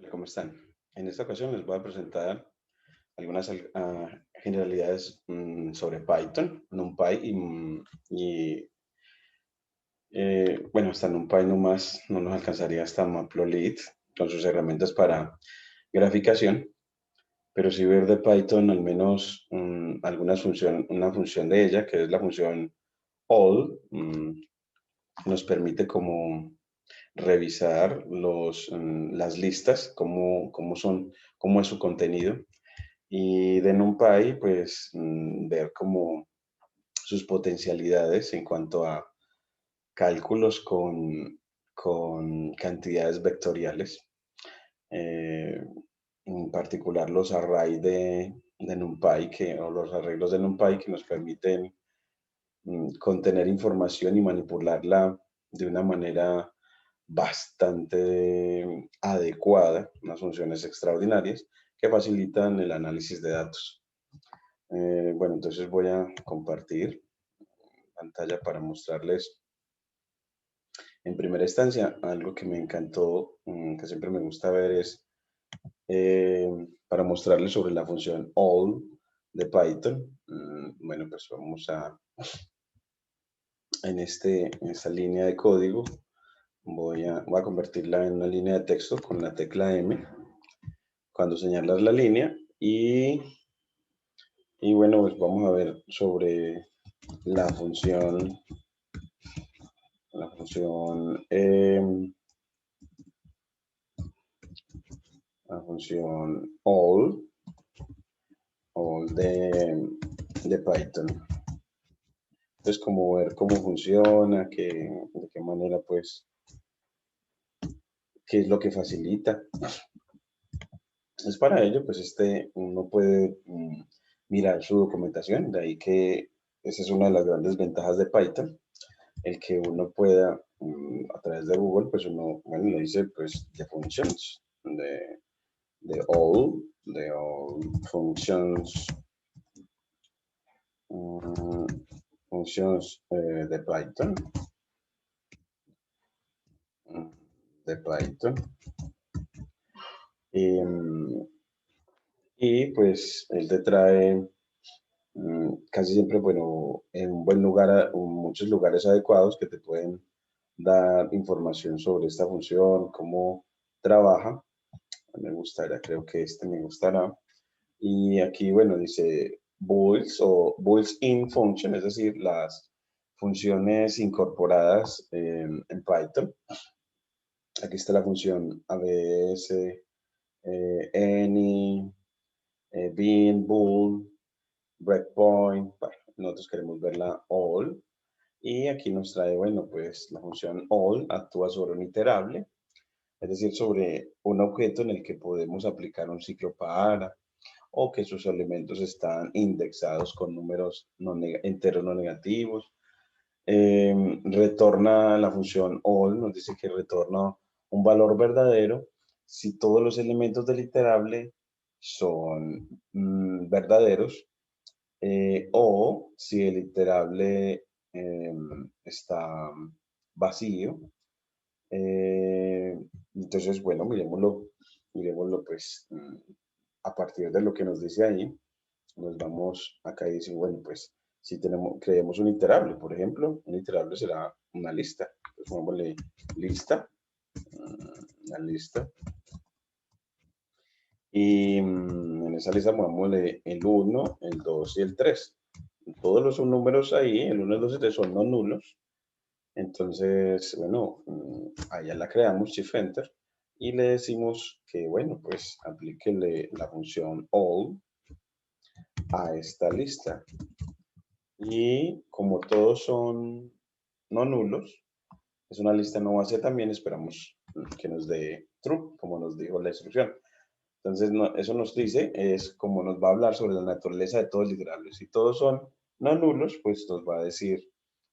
Hola, ¿cómo están? En esta ocasión les voy a presentar algunas generalidades sobre Python, NumPy bueno, hasta NumPy nomás no nos alcanzaría hasta Matplotlib con sus herramientas para graficación, pero sí ver de Python al menos una función de ella, que es la función all, nos permite como revisar las listas, cómo es su contenido. Y de NumPy, pues ver como sus potencialidades en cuanto a cálculos con cantidades vectoriales. eh, en particular los arrays de NumPy, o los arreglos de NumPy que nos permiten contener información y manipularla de una manera bastante adecuada, unas funciones extraordinarias que facilitan el análisis de datos. Bueno, entonces voy a compartir pantalla para mostrarles en primera instancia algo que me encantó, que siempre me gusta ver es eh, para mostrarles sobre la función all de Python. Bueno, pues vamos en esta línea de código, voy a convertirla en una línea de texto con la tecla M cuando señalas la línea y bueno, pues vamos a ver sobre la función, la función, em, la función all de Python. Entonces, como ver cómo funciona, de qué manera, pues, qué es lo que facilita. Es para ello, pues, uno puede mirar su documentación, de ahí que esa es una de las grandes ventajas de Python, el que uno pueda, a través de Google, pues uno, bueno, le dice, pues, de functions, de all functions, mm, functions de Python, mm, de Python. Y, y pues él te trae casi siempre, bueno, en un buen lugar, muchos lugares adecuados que te pueden dar información sobre esta función, cómo trabaja. Me gustará, creo que este me gustará. Y aquí, bueno, dice bools o bools in function, es decir, las funciones incorporadas en Python. Aquí está la función ABS, any, bin, bool, breakpoint. Bueno, nosotros queremos verla all. Y aquí nos trae, bueno, pues la función all actúa sobre un iterable, es decir, sobre un objeto en el que podemos aplicar un ciclo para o que sus elementos están indexados con números enteros no negativos. Retorna la función all, nos dice que retorna un valor verdadero si todos los elementos del iterable son verdaderos o si el iterable está vacío. Eh, entonces, bueno, miremoslo pues a partir de lo que nos dice ahí, nos vamos acá y decimos, bueno, pues si creemos un iterable, por ejemplo, un iterable será una lista. Entonces, pongámosle lista, una lista. Y en esa lista pongámosle el 1, el 2 y el 3. Todos los números ahí, el 1, el 2 y el 3 son no nulos. Entonces, bueno, allá la creamos, Shift Enter, y le decimos que, bueno, pues aplíquele la función all a esta lista. Y como todos son no nulos, es una lista no vacía también, esperamos que nos dé true, como nos dijo la instrucción. Entonces, eso nos dice, es como nos va a hablar sobre la naturaleza de todos los iterables. Si todos son no nulos, pues nos va a decir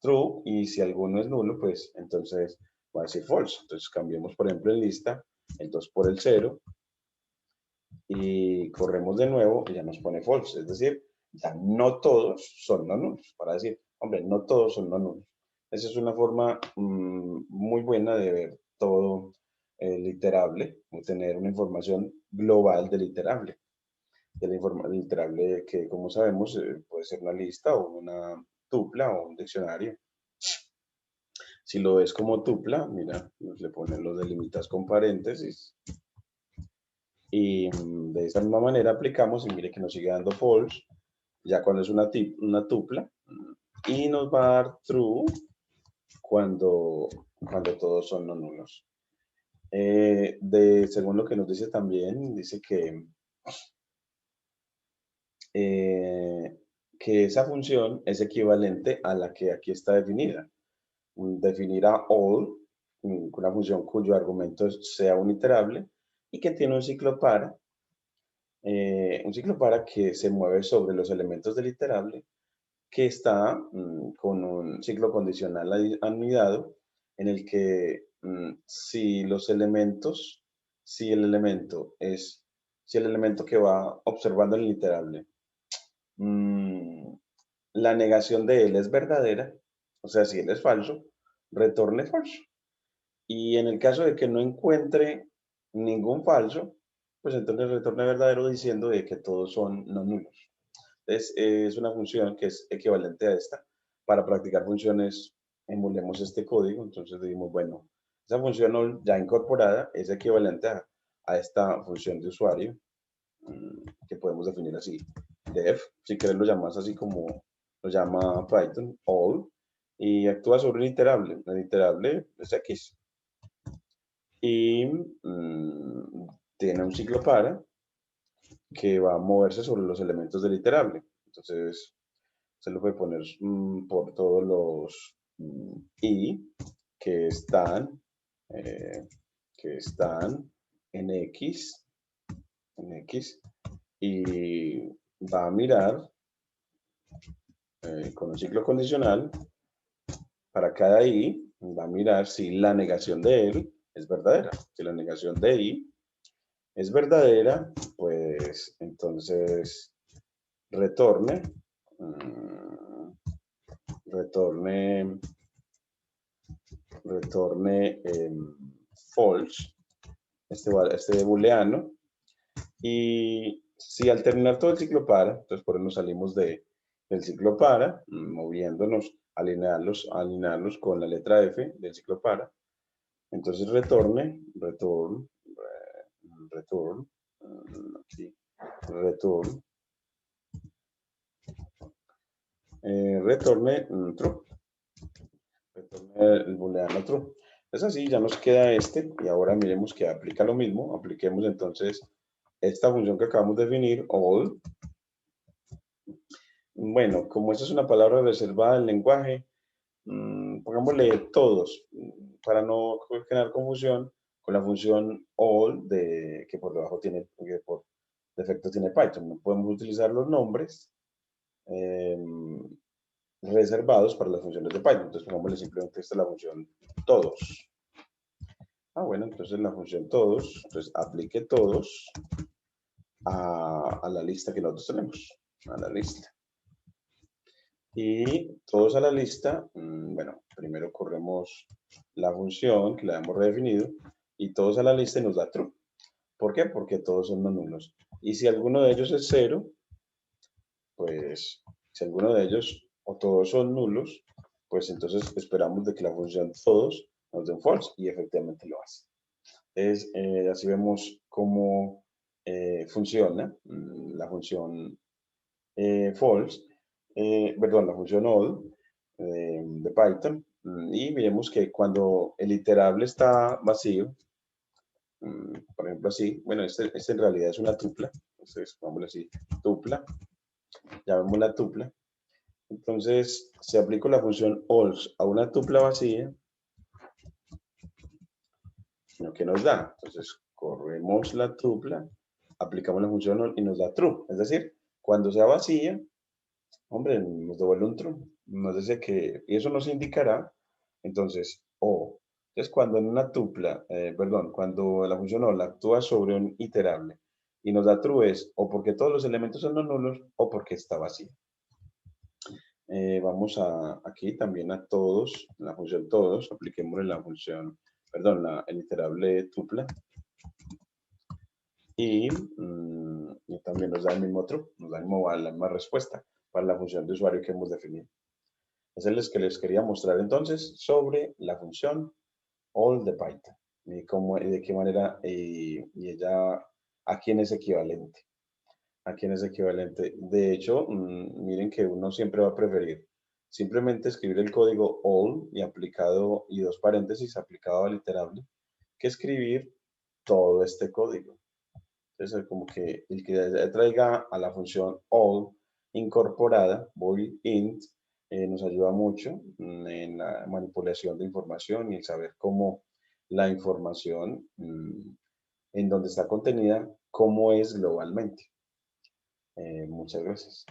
true, y si alguno es nulo, pues entonces va a decir false. Entonces, cambiemos, por ejemplo, en lista el 2 por el 0 y corremos de nuevo y ya nos pone false. Es decir, ya no todos son no nulos, para decir, hombre, no todos son no nulos. Esa es una forma muy buena de ver todo el iterable, obtener una información global del iterable. El iterable que, como sabemos, puede ser una lista o una tupla o un diccionario. Si lo ves como tupla, mira, le ponen los delimitas con paréntesis. Y de esa misma manera aplicamos y mire que nos sigue dando false, ya cuando es una tupla, y nos va a dar true cuando todos son no nulos. Según lo que nos dice también, dice que esa función es equivalente a la que aquí está definida. Definir a all, una función cuyo argumento sea un iterable y que tiene un ciclo para que se mueve sobre los elementos del iterable, que está con un ciclo condicional anidado en el que si los elementos, si el elemento es, si el elemento que va observando el iterable, mm, la negación de él es verdadera, o sea, si él es falso, retorne falso. Y en el caso de que no encuentre ningún falso, pues entonces retorne verdadero diciendo de que todos son no nulos. Es una función que es equivalente a esta. Para practicar funciones, emulemos este código. Entonces decimos, bueno, esa función ya incorporada es equivalente a esta función de usuario, que podemos definir así. Def, si quieres lo llamas así como lo llama Python, all, y actúa sobre un iterable. El iterable es X. Y tiene un ciclo para que va a moverse sobre los elementos del iterable. Entonces, se lo puede poner por todos los i que están, eh, que están en X, y va a mirar con un ciclo condicional para cada i, va a mirar si la negación de él es verdadera. Si la negación de i es verdadera, pues entonces retorne, retorne false, este booleano, y si al terminar todo el ciclo para, entonces por eso nos salimos del ciclo para, moviéndonos, alinearlos con la letra F del ciclo para, entonces return, aquí, return, retorne true, retorne el booleano true. Es así, ya nos queda este, y ahora miremos que aplica lo mismo. Apliquemos entonces esta función que acabamos de definir, all. Bueno, como esta es una palabra reservada del lenguaje, pongámosle todos, para no generar confusión con la función all que por debajo tiene, que por defecto tiene Python. No podemos utilizar los nombres reservados para las funciones de Python. Entonces pongámosle simplemente esta es la función todos. Bueno, entonces la función todos, entonces aplique todos a la lista que nosotros tenemos, a la lista. Y todos a la lista, bueno, primero corremos la función que la hemos redefinido y todos a la lista y nos da true. ¿Por qué? Porque todos son no nulos. Y si alguno de ellos es cero, pues si alguno de ellos o todos son nulos, pues entonces esperamos de que la función todos nos den false y efectivamente lo hace. Así vemos cómo funciona la función false, perdón, la función all de Python. Y miremos que cuando el iterable está vacío, por ejemplo así, bueno, este en realidad es una tupla, entonces pongámosle así, tupla, ya vemos la tupla. Entonces, si aplico la función all a una tupla vacía, lo que nos da, entonces corremos la tupla, aplicamos la función all y nos da true, es decir, cuando sea vacía, hombre, nos devuelve un true, nos dice que, y eso nos indicará, entonces, entonces cuando en una tupla, perdón, cuando la función all actúa sobre un iterable y nos da true es o porque todos los elementos son no nulos o porque está vacía. Vamos aquí también a todos, la función todos, apliquémosle la función perdón, el iterable tuple. Y también nos da el mismo true, nos da la misma respuesta para la función de usuario que hemos definido. Es el que les quería mostrar entonces sobre la función all de Python y cómo, y de qué manera y ella a quién es equivalente. A quién es equivalente. De hecho, miren que uno siempre va a preferir simplemente escribir el código all y aplicado y dos paréntesis aplicado al iterable que escribir todo este código. Entonces, como que el que traiga a la función all incorporada, bool int, nos ayuda mucho en la manipulación de información y el saber cómo la información en donde está contenida, cómo es globalmente. Muchas gracias.